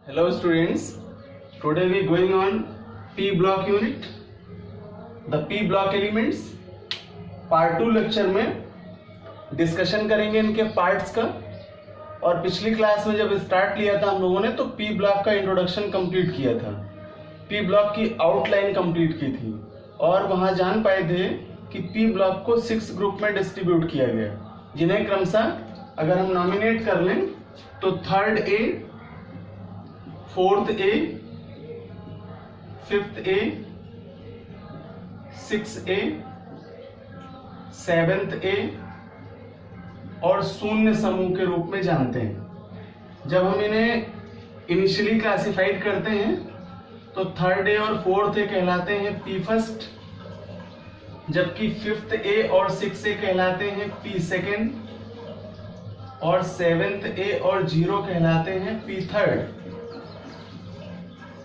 Hello students, today we going on P block unit, the P block elements, part 2 lecture में discussion करेंगे इनके parts का। और पिछली क्लास में जब स्टार्ट लिया था हम लोगों ने तो P ब्लॉक का इंट्रोडक्शन कंप्लीट किया था, P ब्लॉक की आउटलाइन कंप्लीट की थी और वहां जान पाए थे कि P ब्लॉक को 6 ग्रुप में डिस्ट्रीब्यूट किया गया, जिन्हें क्रमशः अगर हम नॉमिनेट कर लें तो 3rd A, 4th A, 5th A, 6th A, 7th A और शून्य समूह के रूप में जानते हैं। जब हम इन्हें इनिशियली क्लासिफाइड करते हैं तो 3rd A और 4th A कहलाते हैं P फर्स्ट, जबकि 5th A और 6th A कहलाते हैं P सेकेंड और 7th A और 0 कहलाते हैं P थर्ड।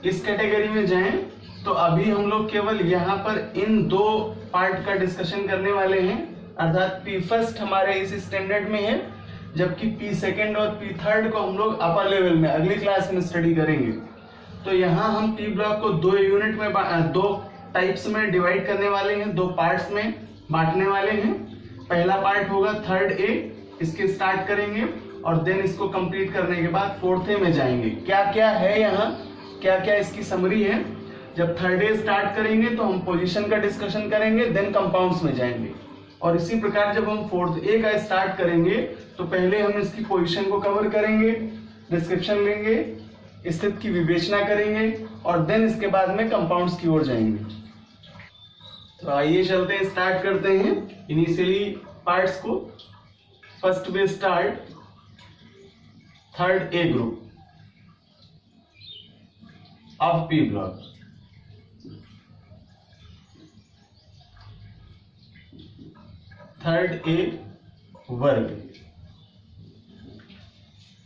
इस कैटेगरी में जाएं तो अभी हम लोग केवल यहाँ पर इन दो पार्ट का डिस्कशन करने वाले हैं, अर्थात P फर्स्ट हमारे इस स्टैंडर्ड में है, जबकि P सेकेंड और P थर्ड को हम लोग अपर लेवल में अगली क्लास में स्टडी करेंगे। तो यहाँ हम P ब्लॉक को दो यूनिट में दो टाइप्स में डिवाइड करने वाले हैं, दो पार्ट्स में बांटने वाले हैं। पहला पार्ट होगा 3rd A, इसके स्टार्ट करेंगे और देन इसको कंप्लीट करने के बाद 4th A में जाएंगे। क्या क्या है यहाँ, क्या क्या इसकी समरी है। जब 3rd A स्टार्ट करेंगे तो हम पोजीशन का डिस्कशन करेंगे, देन कंपाउंड्स में जाएंगे। और इसी प्रकार जब हम 4th A का स्टार्ट करेंगे तो पहले हम इसकी पोजीशन को कवर करेंगे, डिस्क्रिप्शन लेंगे, स्थिति की विवेचना करेंगे और देन इसके बाद में कंपाउंड्स की ओर जाएंगे। तो आइए चलते हैं, स्टार्ट करते हैं इनिशियली पार्ट्स को। First way start 3rd A group of P block. Third A वर्ग।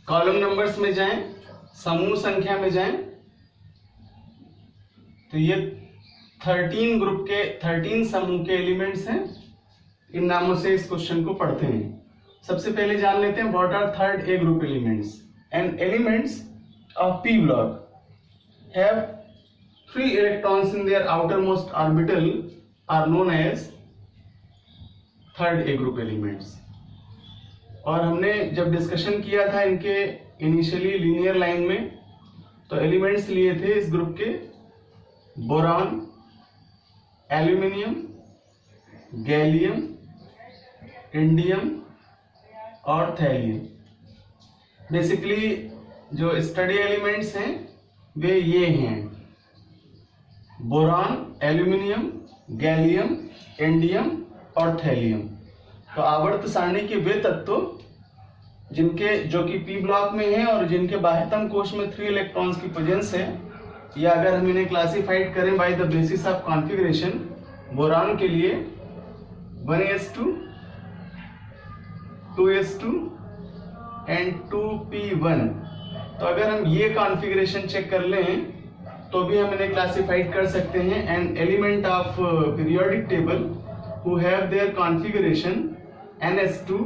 कॉलम नंबर्स में जाएं, समूह संख्या में जाएं तो ये 13 ग्रुप के 13 समूह के एलिमेंट्स हैं। इन नामों से इस क्वेश्चन को पढ़ते हैं। सबसे पहले जान लेते हैं what are 3rd A group elements. And elements of P block have 3 electrons in their outermost orbital are known as 3rd A group elements। और हमने जब डिस्कशन किया था इनके इनिशियली लीनियर लाइन में तो एलिमेंट्स लिए थे इस ग्रुप के बोरॉन, एल्यूमिनियम, गैलियम, इंडियम और थैलियम। बेसिकली जो स्टडी एलिमेंट्स हैं वे ये हैं बोरॉन, एल्यूमिनियम, गैलियम, इंडियम और थैलियम। तो आवर्त सारणी के वे तत्व जिनके जो कि P ब्लॉक में हैं और जिनके बाह्यतम कोश में 3 इलेक्ट्रॉन्स की प्रेजेंस है, या अगर हम इन्हें क्लासिफाइड करें by the basis of configuration, boron के लिए 1s2, 2s2 एंड 2p1। तो अगर हम ये कॉन्फ़िगरेशन चेक कर लें तो भी हम इन्हें क्लासिफाइड कर सकते हैं। And element of periodic table who have their configuration ns2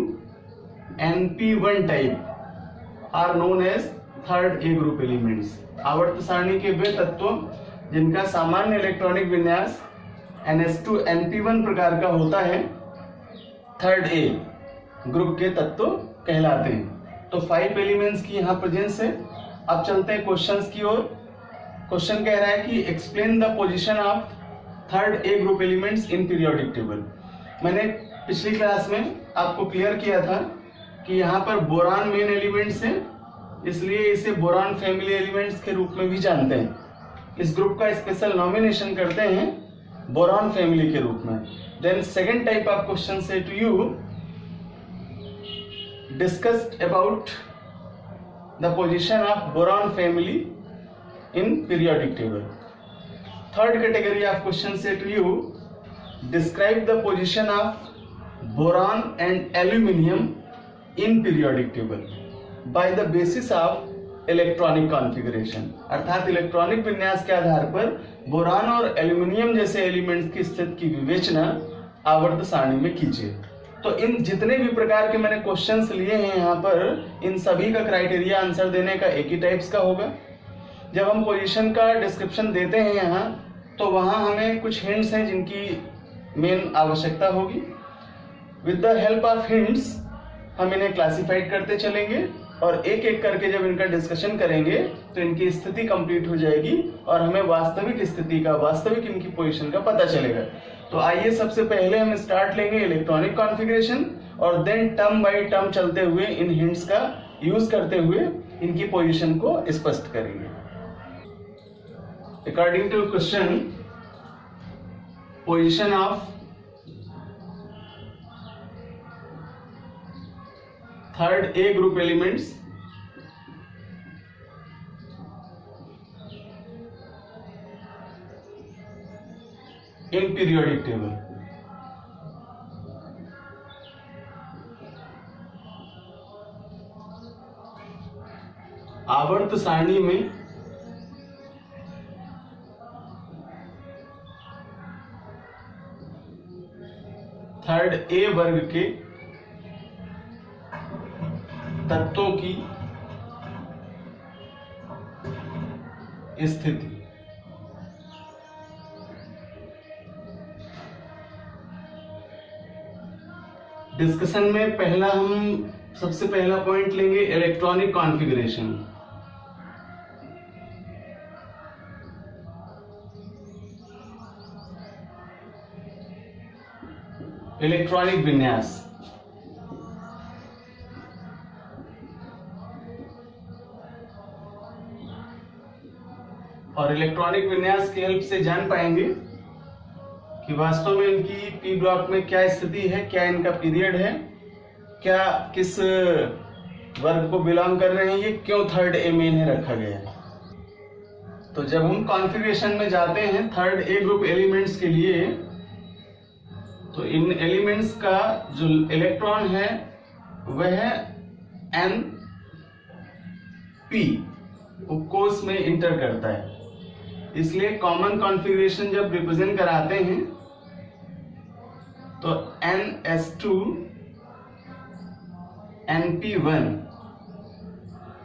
and p1 type are known as 3rd A group elements. आवर्त सारणी के वे तत्व जिनका सामान्य इलेक्ट्रॉनिक विन्यास ns2 np1 प्रकार का होता है 3rd A ग्रुप के तत्व कहलाते हैं। तो 5 एलिमेंट्स की यहाँ प्रेजेंस है। अब चलते हैं क्वेश्चंस की ओर। क्वेश्चन कह रहा है कि explain the position of 3rd A group elements in periodic table. मैंने पिछली क्लास में आपको क्लियर किया था कि यहाँ पर बोरॉन मेन एलिमेंट्स है, इसलिए इसे बोरॉन फैमिली एलिमेंट्स के रूप में भी जानते हैं। इस ग्रुप का स्पेशल नॉमिनेशन करते हैं बोरॉन फैमिली के रूप में। Then second type of question से to you discussed about the position of boron family in periodic table. Third category of question say to you, describe the position of boron and aluminium in periodic table by the basis of electronic configuration। अर्थात electronic विन्यास के आधार पर boron और aluminium जैसे elements की स्थिति की विवेचना आवर्त सारणी में कीजिए। तो इन जितने भी प्रकार के मैंने क्वेश्चंस लिए हैं यहाँ पर, इन सभी का क्राइटेरिया आंसर देने का एक ही टाइप्स का होगा। जब हम पोजीशन का डिस्क्रिप्शन देते हैं यहाँ, तो वहाँ हमें कुछ हिंट्स हैं जिनकी मेन आवश्यकता होगी। With the help of hints हम इन्हें क्लासिफाइड करते चलेंगे और एक एक करके जब इनका डिस्कशन करेंगे तो इनकी स्थिति कंप्लीट हो जाएगी और हमें वास्तविक स्थिति का, वास्तविक इनकी पोजीशन का पता चलेगा। तो आइए सबसे पहले हम स्टार्ट लेंगे इलेक्ट्रॉनिक कॉन्फ़िगरेशन और देन टर्म बाय टर्म चलते हुए इन हिंट्स का यूज करते हुए इनकी पोजीशन को स्पष्ट करेंगे। According to question, position of third A group elements in periodic table। आवर्त सारणी में थर्ड ए वर्ग के तत्वों की स्थिति। डिस्कशन में सबसे पहला पॉइंट लेंगे इलेक्ट्रॉनिक कॉन्फ़िगरेशन। इलेक्ट्रॉनिक विन्यास। और इलेक्ट्रॉनिक विन्यास की हेल्प से जान पाएंगे कि वास्तव में इनकी पी ब्लॉक में क्या स्थिति है, क्या इनका पीरियड है, क्या किस वर्ग को बिलोंग कर रहे हैं, ये क्यों थर्ड ए में इन्हें रखा गया है। तो जब हम कॉन्फ़िगरेशन में जाते हैं थर्ड ए ग्रुप एलिमेंट्स के लिए, तो इन एलिमेंट्स का जो इलेक्ट्रॉन है वह एन पी कोष में इंटर करता है। इसलिए कॉमन कॉन्फ़िगरेशन जब रिप्रेजेंट कराते हैं तो NS2 NP1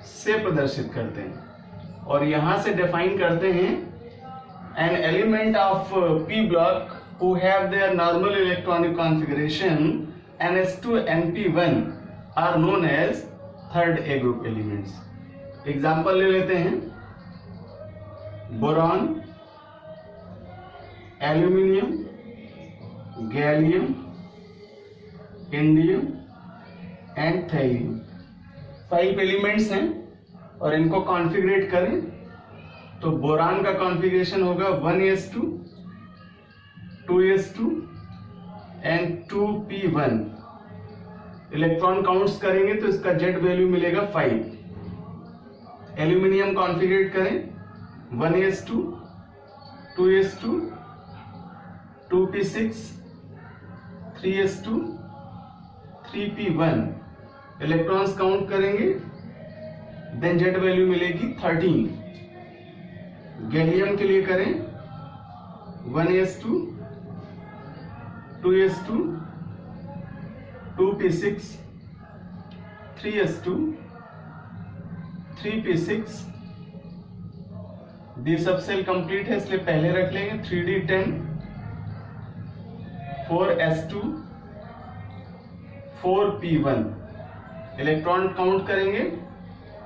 से प्रदर्शित करते हैं और यहां से डिफाइन करते हैं an element of P block who have their normal electronic configuration NS2 NP1 are known as third A group elements। Example ले लेते हैं, boron, aluminium, gallium, indium and thallium. 5 elements हैं और इनको कॉन्फ़िगरेट करें तो बोरान का कॉन्फ़िगरेशन होगा 1s2 2s2 and 2p1। Electron counts करेंगे तो इसका जेड वैल्यू मिलेगा 5। एल्यूमिनियम कॉन्फ़िगरेट करें 1s2 2s2 2p6 3s2 3p1। Electrons count करेंगे देन जेड वैल्यू मिलेगी 13। गैलियम के लिए करें 1s2 2s2 2p6 3s2 3p6। दी सब सेल कंप्लीट है इसलिए पहले रख लेंगे 3d10 4s2 4p1। Electron count करेंगे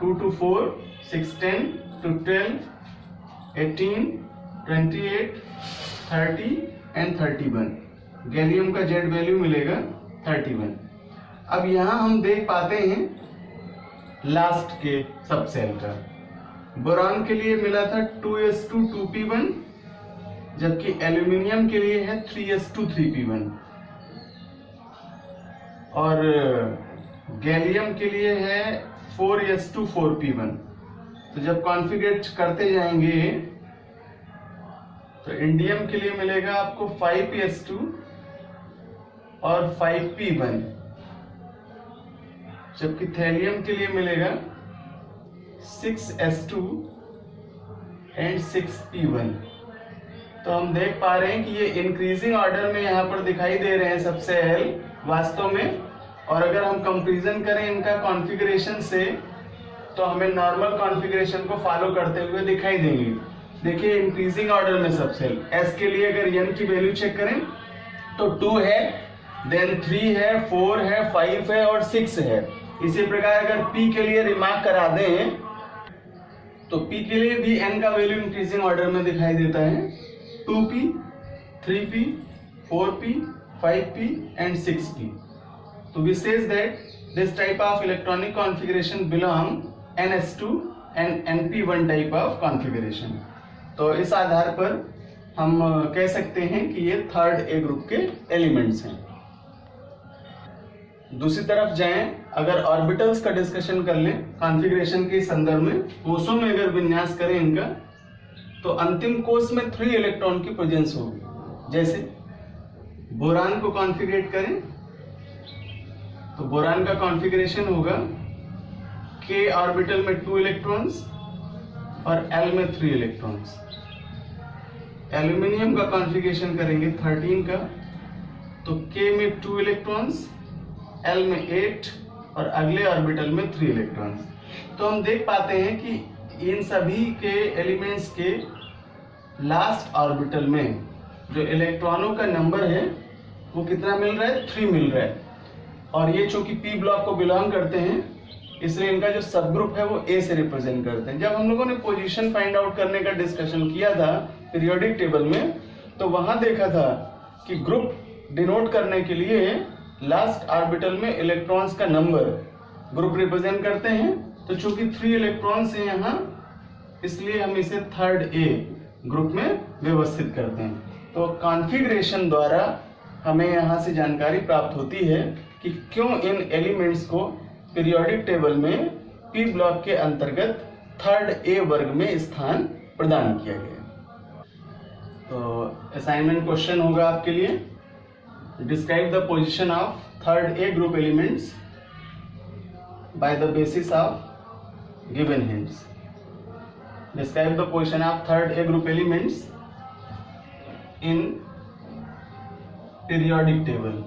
2 to 4 6 10 to 12 18 28 30 एंड 31। गैलियम का जेड वैल्यू मिलेगा 31। अब यहां हम देख पाते हैं लास्ट के सब सेल का। बोरान के लिए मिला था 2s2 2p1, जबकि एल्यूमिनियम के लिए है 3s2 3p1 और गैलियम के लिए है 4s2 4p1। तो जब कॉन्फ़िगरेट करते जाएंगे तो इंडियम के लिए मिलेगा आपको 5s2 और 5p1, जबकि थैलियम के लिए मिलेगा 6s2 एंड 6p1। तो हम देख पा रहे हैं कि ये इंक्रीजिंग ऑर्डर में यहाँ पर दिखाई दे रहे हैं सब सेल वास्तव में। और अगर हम कंपैरिजन करें इनका कॉन्फ़िगरेशन से तो हमें नॉर्मल कॉन्फ़िगरेशन को फॉलो करते हुए दिखाई देंगे। देखिए इंक्रीजिंग ऑर्डर में सबसे S के लिए अगर n की वैल्यू चेक करें तो 2 है, देन 3 है, 4 है, 5 है और 6 है। इसी प्रकार अगर P के लिए रिमार्क करा दें तो P के लिए भी n का वैल्यू इंक्रीजिंग ऑर्डर में दिखाई देता है, 2P, 3P, 4P, 5P and 6P. So we says that this type of electronic configuration belong NS2 and NP1 type of configuration. तो इस आधार पर हम कह सकते हैं कि ये थर्ड ए ग्रुप के एलिमेंट्स हैं। दूसरी तरफ जाएं, अगर ऑर्बिटल्स का डिस्कशन कर लें कॉन्फ़िगरेशन के संदर्भ में, कोषों में अगर विन्यास करें इनका, तो अंतिम कोष में 3 इलेक्ट्रॉन की प्रेजेंस होगी। जैसे बोरान को कॉन्फ़िगरेट करें तो बोरान का कॉन्फ़िगरेशन होगा K ऑर्बिटल में 2 इलेक्ट्रॉन्स और L में 3 इलेक्ट्रॉन्स। एल्यूमिनियम का कॉन्फ़िगरेशन करेंगे 13 का, तो K में 2 इलेक्ट्रॉन्स, L में 8 और अगले ऑर्बिटल में 3 इलेक्ट्रॉन्स। तो हम देख पाते हैं कि इन सभी के एलिमेंट्स के लास्ट ऑर्बिटल में जो इलेक्ट्रॉनों का नंबर है वो कितना मिल रहा है, 3 मिल रहा है। और ये चूंकि P ब्लॉक को बिलोंग करते हैं इसलिए इनका जो सब ग्रुप है वो A से रिप्रेजेंट करते हैं। जब हम लोगों ने पोजीशन फाइंड आउट करने का डिस्कशन किया था पीरियोडिक टेबल में, तो वहां देखा था कि ग्रुप डिनोट करने के लिए लास्ट ऑर्बिटल में इलेक्ट्रॉन्स का नंबर ग्रुप रिप्रेजेंट करते हैं। तो चूंकि 3 इलेक्ट्रॉन्स हैं यहाँ, इसलिए हम इसे थर्ड ए ग्रुप में व्यवस्थित करते हैं। तो कॉन्फ़िगरेशन द्वारा हमें यहाँ से जानकारी प्राप्त होती है कि क्यों इन एलिमेंट्स को पीरियोडिक टेबल में पी ब्लॉक के अंतर्गत थर्ड ए वर्ग में स्थान प्रदान किया गया। तो असाइनमेंट क्वेश्चन होगा आपके लिए, describe the position of third A group elements by the basis of given hints. Describe the position of third A group elements in periodic table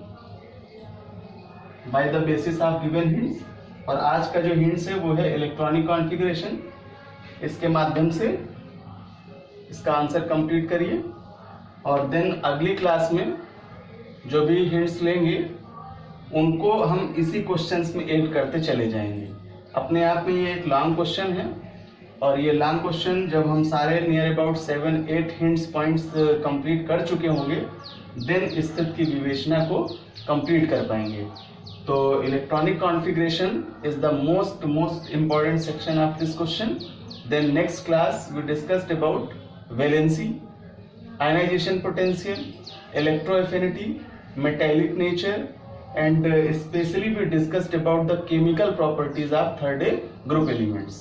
by the basis of given hints. और आज का जो hints है वो है electronic configuration. इसके माध्यम से इसका आंसर कंप्लीट करिए और देन अगली क्लास में जो भी हिंट्स लेंगे उनको हम इसी क्वेश्चंस में ऐड करते चले जाएंगे। अपने आप में ये एक लॉन्ग क्वेश्चन है और ये लॉन्ग क्वेश्चन जब हम सारे near about 7-8 hints points complete कर चुके होंगे देन स्थिति की विवेचना को कंप्लीट कर पाएंगे। तो electronic configuration is the most important section of this question. Then next class we discussed about valency, ionisation potential, electroaffinity, metallic nature and especially we discussed about the chemical properties of third A group elements.